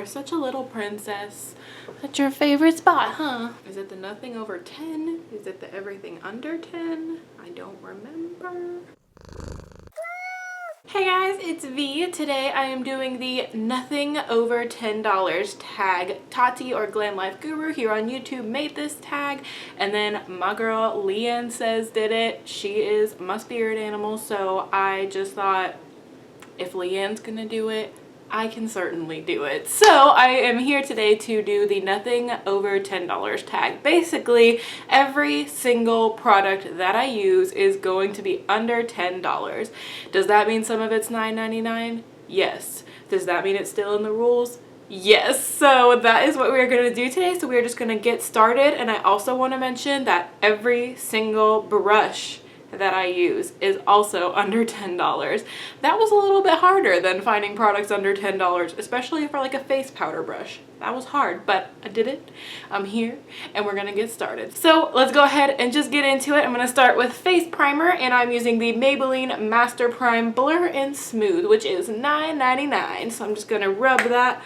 We're such a little princess. That's your favorite spot, huh? Is it the nothing over 10? Is it the everything under 10? I don't remember. Hey guys, it's V. Today I am doing the nothing over $10 tag. Tati or Glamlifeguru here on YouTube made this tag, and then my girl Leanne Says did it. She is my spirit animal, so I just thought if Leanne's gonna do it, I can certainly do it. So I am here today to do the nothing over $10 tag. Basically, every single product that I use is going to be under $10. Does that mean some of it's $9.99? Yes. Does that mean it's still in the rules? Yes. So that is what we're going to do today. So we're just going to get started. And I also want to mention that every single brush that I use is also under $10. That was a little bit harder than finding products under $10, especially for like a face powder brush. That was hard, but I did it. I'm here and we're gonna get started. So let's go ahead and just get into it. I'm gonna start with face primer, and I'm using the Maybelline Master Prime Blur and Smooth, which is $9.99. So I'm just gonna rub that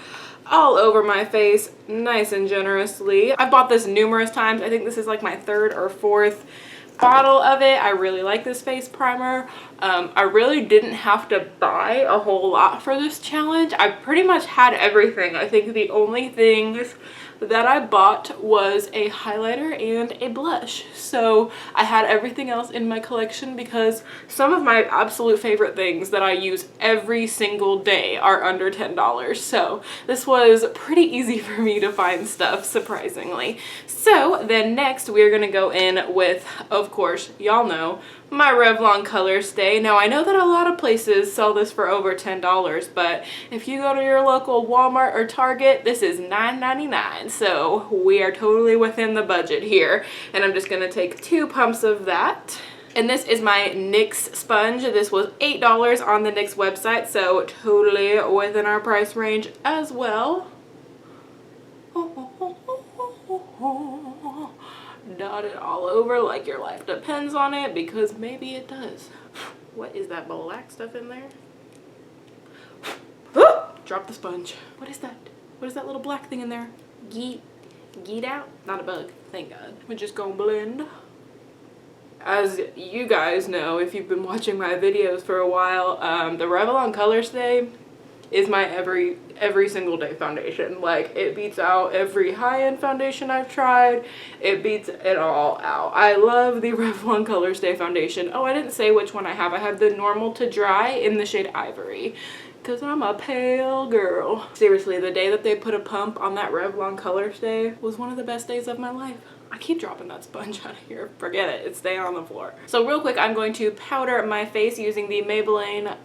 all over my face nice and generously. I've bought this numerous times. I think this is like my third or fourth bottle of it. I really like this face primer. I really didn't have to buy a whole lot for this challenge. I pretty much had everything. I think the only things that I bought was a highlighter and a blush. So I had everything else in my collection because some of my absolute favorite things that I use every single day are under $10. So this was pretty easy for me to find stuff, surprisingly. So then next we're gonna go in with, of course, y'all know, my Revlon Colorstay. Now I know that a lot of places sell this for over $10, but if you go to your local Walmart or Target, this is $9.99. So we are totally within the budget here. And I'm just gonna take 2 pumps of that. And this is my NYX sponge. This was $8 on the NYX website, so totally within our price range as well. Dot it all over like your life depends on it, because maybe it does. What is that black stuff in there? Drop the sponge. What is that? What is that little black thing in there? Geet out? Not a bug, thank God. We're just gonna blend. As you guys know, if you've been watching my videos for a while, the Revlon Colorstay is my every single day foundation. Like, it beats out every high-end foundation I've tried. It beats it all out. I love the Revlon Colorstay foundation. Oh, I didn't say which one I have. I have the normal to dry in the shade Ivory, because I'm a pale girl. Seriously, the day that they put a pump on that Revlon Colorstay was one of the best days of my life. I keep dropping that sponge out of here. Forget it. It's staying on the floor. So real quick, I'm going to powder my face using the Maybelline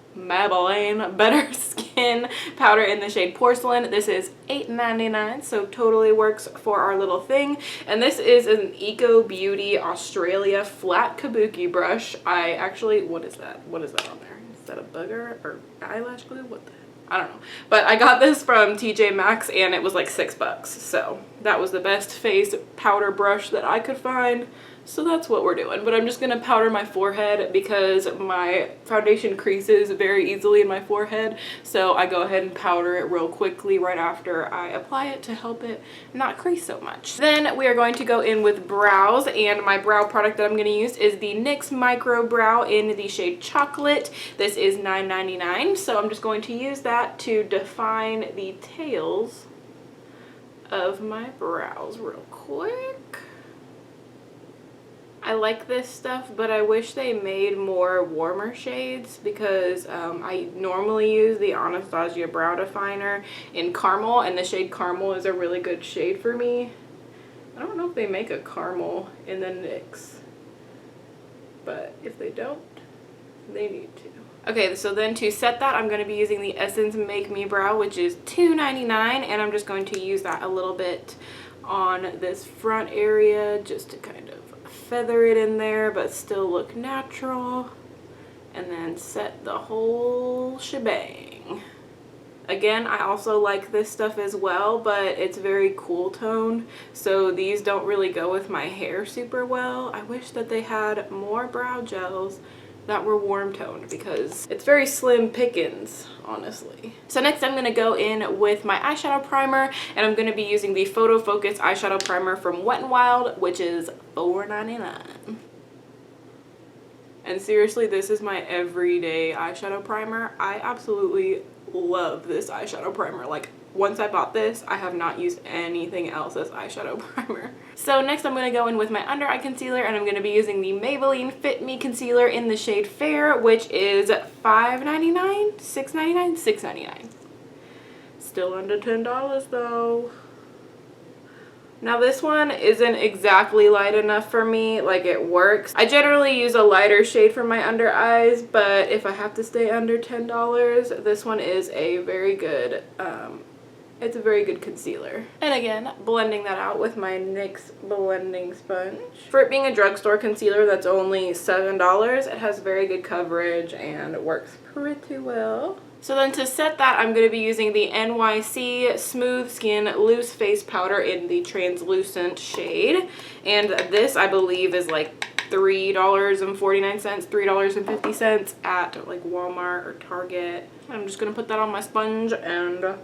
Better Skin powder in the shade Porcelain. This is $8.99, so totally works for our little thing. And this is an Eco Beauty Australia flat Kabuki brush. I actually, what is that? What is that on there? Is that a booger or eyelash glue? What the? I don't know, but I got this from TJ Maxx and it was like $6, so that was the best face powder brush that I could find. So that's what we're doing. But I'm just gonna powder my forehead because my foundation creases very easily in my forehead, so I go ahead and powder it real quickly right after I apply it to help it not crease so much. Then we are going to go in with brows, and my brow product that I'm gonna use is the NYX Micro Brow in the shade Chocolate. This is $9.99, so I'm just going to use that to define the tails of my brows real quick. I like this stuff, but I wish they made more warmer shades, because I normally use the Anastasia Brow Definer in Caramel, and the shade Caramel is a really good shade for me. I don't know if they make a caramel in the NYX, but if they don't, they need to. Okay, so then to set that, I'm going to be using the Essence Make Me Brow, which is $2.99, and I'm just going to use that a little bit on this front area just to kind of feather it in there but still look natural, and then set the whole shebang. Again, I also like this stuff as well, but it's very cool toned, so these don't really go with my hair super well. I wish that they had more brow gels that were warm toned because it's very slim pickings, honestly. So next I'm gonna go in with my eyeshadow primer, and I'm gonna be using the Photofocus eyeshadow primer from Wet n Wild, which is $4.99. And seriously, this is my everyday eyeshadow primer. I absolutely love this eyeshadow primer. Like, once I bought this, I have not used anything else as eyeshadow primer. So next I'm going to go in with my under eye concealer, and I'm going to be using the Maybelline Fit Me concealer in the shade Fair, which is $5.99, $6.99, $6.99. Still under $10 though. Now this one isn't exactly light enough for me, like it works. I generally use a lighter shade for my under eyes, but if I have to stay under $10, this one is a very good, it's a very good concealer. And again, blending that out with my NYX blending sponge. For it being a drugstore concealer that's only $7, it has very good coverage and works pretty well. So then to set that, I'm going to be using the NYC Smooth Skin Loose Face Powder in the translucent shade. And this, I believe, is like $3.49, $3.50 at like Walmart or Target. I'm just going to put that on my sponge and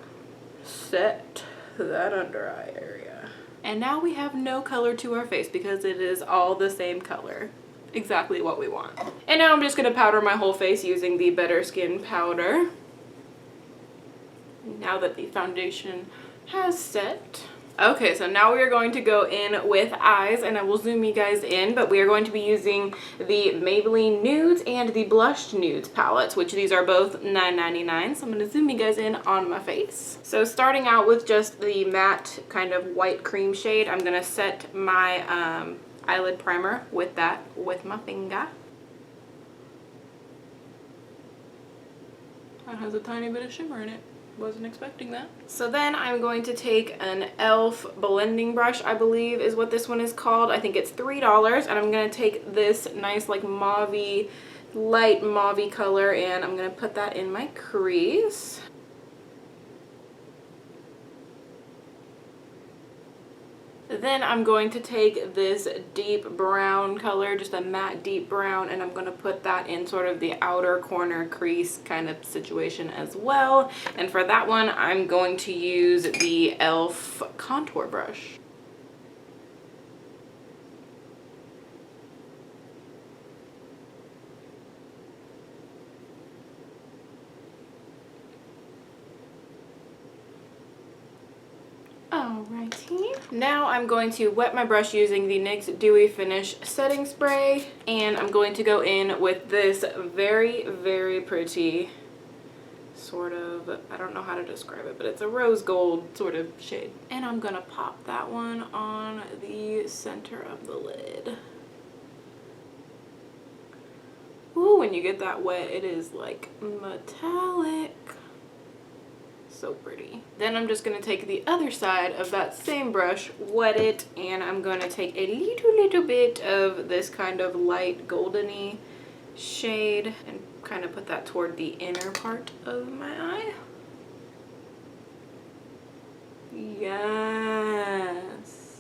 set that under eye area. And now we have no color to our face because it is all the same color. Exactly what we want. And now I'm just going to powder my whole face using the Better Skin powder. Now that the foundation has set. Okay, so now we are going to go in with eyes, and I will zoom you guys in, but we are going to be using the Maybelline Nudes and the Blushed Nudes palettes, which these are both $9.99. So I'm going to zoom you guys in on my face. So starting out with just the matte kind of white cream shade, I'm going to set my eyelid primer with that with my finger. That has a tiny bit of shimmer in it. Wasn't expecting that. So then I'm going to take an e.l.f. blending brush, I believe is what this one is called. I think it's $3, and I'm going to take this nice like mauvey, light mauvey color, and I'm going to put that in my crease. Then I'm going to take this deep brown color, just a matte deep brown, and I'm going to put that in sort of the outer corner crease kind of situation as well. And for that one, I'm going to use the e.l.f. contour brush. Alrighty. Now I'm going to wet my brush using the NYX Dewy Finish Setting Spray, and I'm going to go in with this very, very pretty sort of, I don't know how to describe it, but it's a rose gold sort of shade. And I'm gonna pop that one on the center of the lid. Ooh, when you get that wet, it is like metallic. So pretty. Then I'm just going to take the other side of that same brush, wet it, and I'm going to take a little bit of this kind of light goldeny shade and kind of put that toward the inner part of my eye. Yes.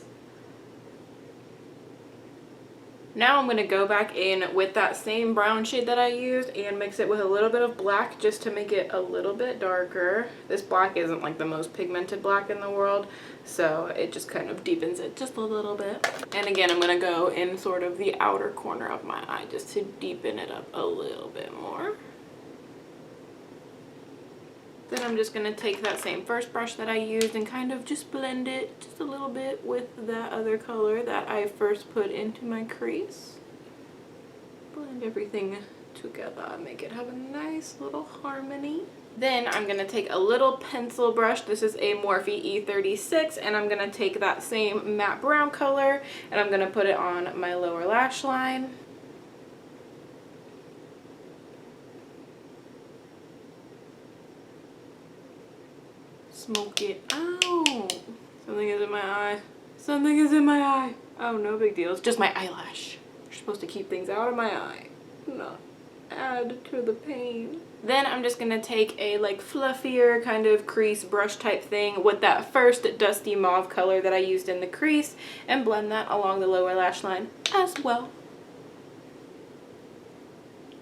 Now I'm going to go back in with that same brown shade that I used and mix it with a little bit of black just to make it a little bit darker. This black isn't like the most pigmented black in the world, so it just kind of deepens it just a little bit. And again, I'm going to go in sort of the outer corner of my eye just to deepen it up a little bit more. Then I'm just going to take that same first brush that I used and kind of just blend it just a little bit with that other color that I first put into my crease. Blend everything together, make it have a nice little harmony. Then I'm going to take a little pencil brush. This is a Morphe E36, and I'm going to take that same matte brown color and I'm going to put it on my lower lash line. Smoke it out. Something is in my eye. Something is in my eye. Oh, no big deal. It's just my eyelash. You're supposed to keep things out of my eye, not add to the pain. Then I'm just gonna take a like fluffier kind of crease brush type thing with that first dusty mauve color that I used in the crease and blend that along the lower lash line as well.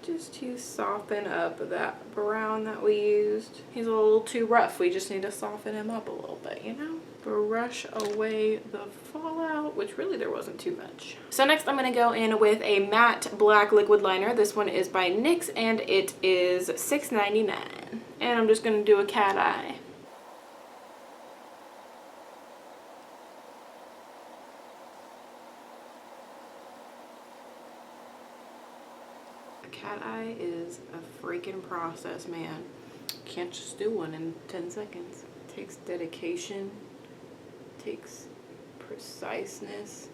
just to soften up that brown that we used. He's a little too rough. We just need to soften him up a little bit, you know? Brush away the fallout, which really there wasn't too much. So next I'm going to go in with a matte black liquid liner. This one is by NYX and it is $6.99. And I'm just going to do a cat eye. A cat eye is a freaking process, man. Can't just do one in 10 seconds. It takes dedication. Takes preciseness,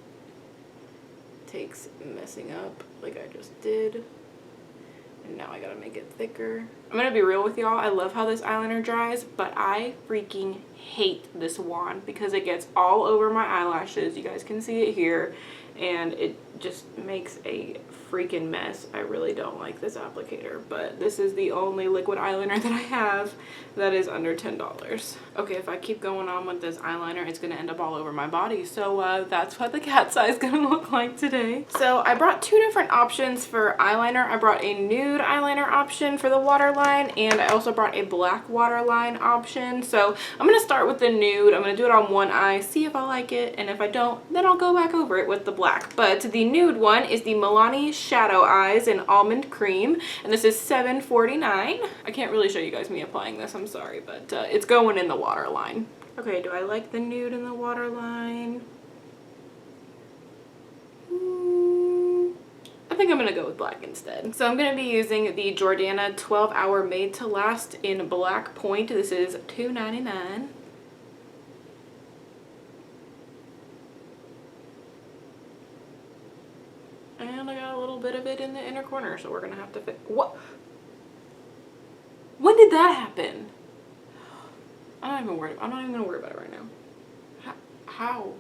takes messing up like I just did, and now I gotta make it thicker. I'm gonna be real with y'all, I love how this eyeliner dries, but I freaking hate this wand because it gets all over my eyelashes. You guys can see it here, and it just makes a freaking mess. I really don't like this applicator, but this is the only liquid eyeliner that I have that is under $10. Okay, if I keep going on with this eyeliner, it's gonna end up all over my body. So that's what the cat's eye is gonna look like today. So I brought two different options for eyeliner. I brought a nude eyeliner option for the waterline, and I also brought a black waterline option. So I'm gonna start with the nude. I'm gonna do it on one eye, see if I like it, and if I don't, then I'll go back over it with the black. But the nude one is the Milani Shadow Eyes in Almond Cream, and this is $7.49. I can't really show you guys me applying this, I'm sorry, but it's going in the waterline. Okay, do I like the nude in the waterline? I think I'm gonna go with black instead. So I'm gonna be using the Jordana 12 Hour Made to Last in Black Point. This is $2.99. And I got a little bit of it in the inner corner, so we're gonna have to fit. What? When did that happen? I'm not even gonna worry about it right now. How?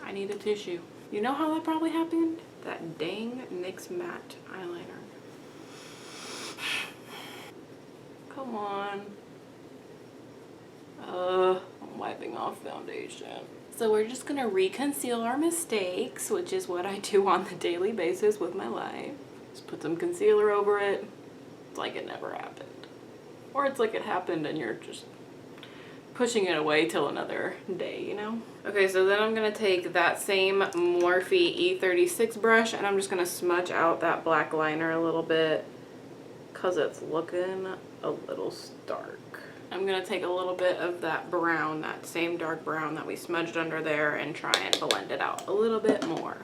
I need a tissue. You know how that probably happened? That dang NYX matte eyeliner. Come on. I'm wiping off foundation. So we're just gonna reconceal our mistakes, which is what I do on the daily basis with my life. Just put some concealer over it. It's like it never happened. Or it's like it happened and you're just pushing it away till another day, you know? Okay, so then I'm gonna take that same Morphe E36 brush and I'm just gonna smudge out that black liner a little bit because it's looking a little stark. I'm gonna take a little bit of that brown, that same dark brown that we smudged under there, and try and blend it out a little bit more.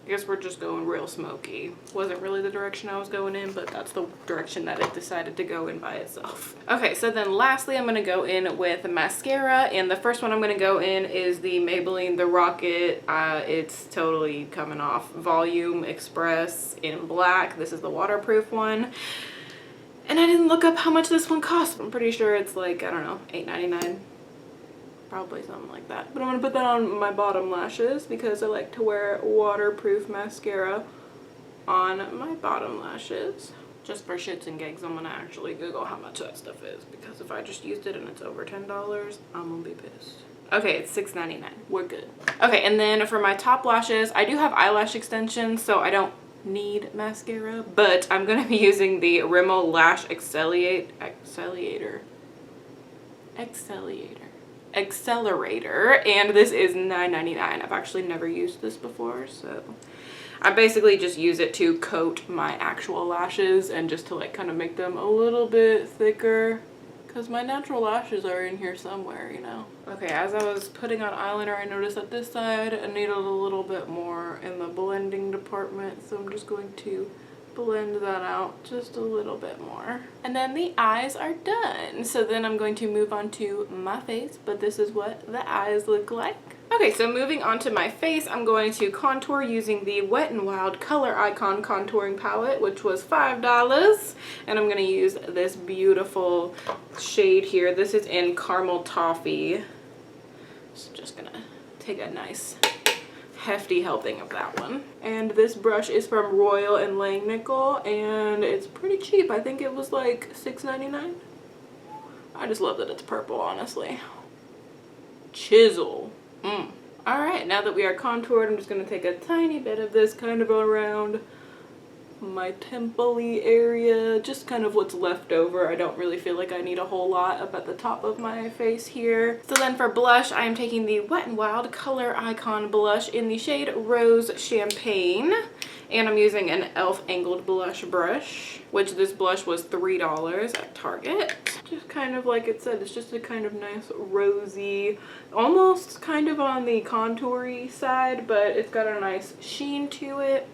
I guess we're just going real smoky. Wasn't really the direction I was going in, but that's the direction that it decided to go in by itself. Okay, so then lastly, I'm gonna go in with mascara, and the first one I'm gonna go in is the Maybelline The Rocket. It's totally coming off. Volume Express in black. This is the waterproof one. And I didn't look up how much this one costs. I'm pretty sure it's like, I don't know, $8.99. Probably something like that. But I'm gonna put that on my bottom lashes because I like to wear waterproof mascara on my bottom lashes. Just for shits and gigs, I'm gonna actually Google how much that stuff is, because if I just used it and it's over $10, I'm gonna be pissed. Okay, it's $6.99. We're good. Okay, and then for my top lashes, I do have eyelash extensions, so I don't need mascara, but I'm gonna be using the Rimmel Lash Accelerator, and this is $9.99. I've actually never used this before, so I basically just use it to coat my actual lashes and just to like kind of make them a little bit thicker, because my natural lashes are in here somewhere, you know. Okay, as I was putting on eyeliner, I noticed that this side I needed a little bit more in the blending department, so I'm just going to blend that out just a little bit more. And then the eyes are done. So then I'm going to move on to my face, but this is what the eyes look like. Okay, so moving on to my face, I'm going to contour using the Wet n Wild Color Icon contouring palette, which was $5. And I'm gonna use this beautiful shade here. This is in Caramel Toffee. So just gonna take a nice hefty helping of that one. And this brush is from Royal and Langnickel, and it's pretty cheap. I think it was like $6.99. I just love that it's purple, honestly. Chisel. Alright, now that we are contoured, I'm just going to take a tiny bit of this kind of around my temple-y area, just kind of what's left over. I don't really feel like I need a whole lot up at the top of my face here. So then for blush, I am taking the Wet n Wild Color Icon blush in the shade Rose Champagne. And I'm using an e.l.f. angled blush brush, which this blush was $3 at Target. Just kind of like it said, it's just a kind of nice rosy, almost kind of on the contoury side, but it's got a nice sheen to it.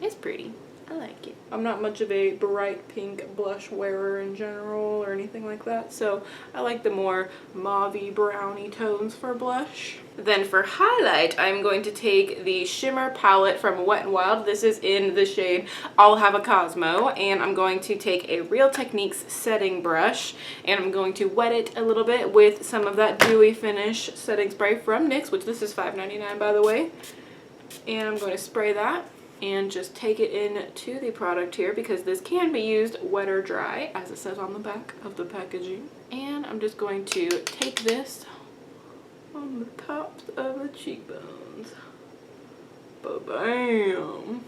It's pretty. I like it. I'm not much of a bright pink blush wearer in general or anything like that, so I like the more mauve-y browny tones for blush. Then for highlight, I'm going to take the shimmer palette from Wet n Wild. This is in the shade I'll Have a Cosmo, and I'm going to take a Real Techniques setting brush, and I'm going to wet it a little bit with some of that dewy finish setting spray from NYX, which this is $5.99 by the way. And I'm going to spray that and just take it into the product here, because this can be used wet or dry, as it says on the back of the packaging. And I'm just going to take this on the tops of the cheekbones. Ba-bam!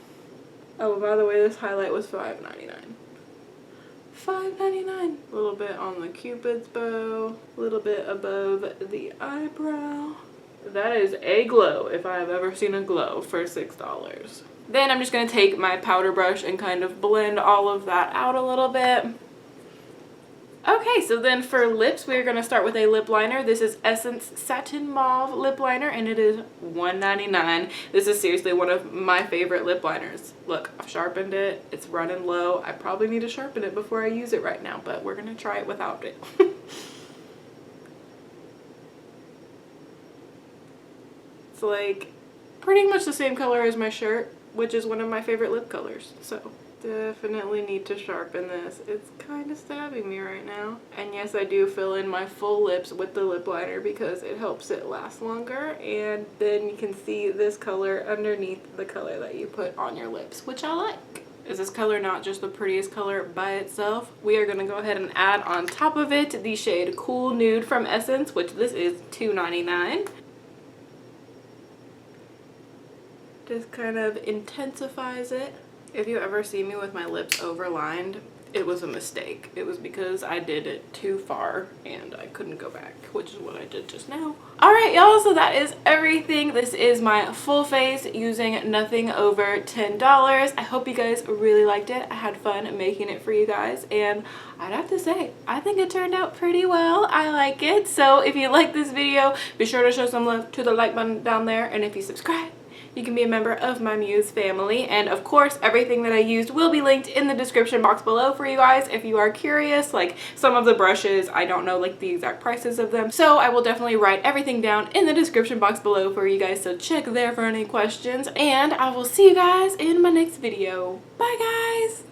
Oh, by the way, this highlight was $5.99. $5.99. A little bit on the Cupid's bow, a little bit above the eyebrow. That is a glow, if I have ever seen a glow, for $6. Then I'm just going to take my powder brush and kind of blend all of that out a little bit. Okay, so then for lips, we're going to start with a lip liner. This is Essence Satin Mauve lip liner, and it is $1.99. This is seriously one of my favorite lip liners. Look, I've sharpened it. It's running low. I probably need to sharpen it before I use it right now, but we're going to try it without it. It's like pretty much the same color as my shirt, which is one of my favorite lip colors. So definitely need to sharpen this. It's kind of stabbing me right now. And yes, I do fill in my full lips with the lip liner because it helps it last longer. And then you can see this color underneath the color that you put on your lips, which I like. Is this color not just the prettiest color by itself? We are going to go ahead and add on top of it the shade Cool Nude from Essence, which this is $2.99. Just kind of intensifies it. If you ever see me with my lips overlined, it was a mistake. It was because I did it too far and I couldn't go back, which is what I did just now. Alright y'all, so that is everything. This is my full face using nothing over $10. I hope you guys really liked it. I had fun making it for you guys, and I'd have to say, I think it turned out pretty well. I like it. So if you like this video, be sure to show some love to the like button down there, and if you subscribe, you can be a member of my Muse family. And of course, everything that I used will be linked in the description box below for you guys if you are curious. Like some of the brushes, I don't know like the exact prices of them, so I will definitely write everything down in the description box below for you guys, so check there for any questions. And I will see you guys in my next video. Bye guys!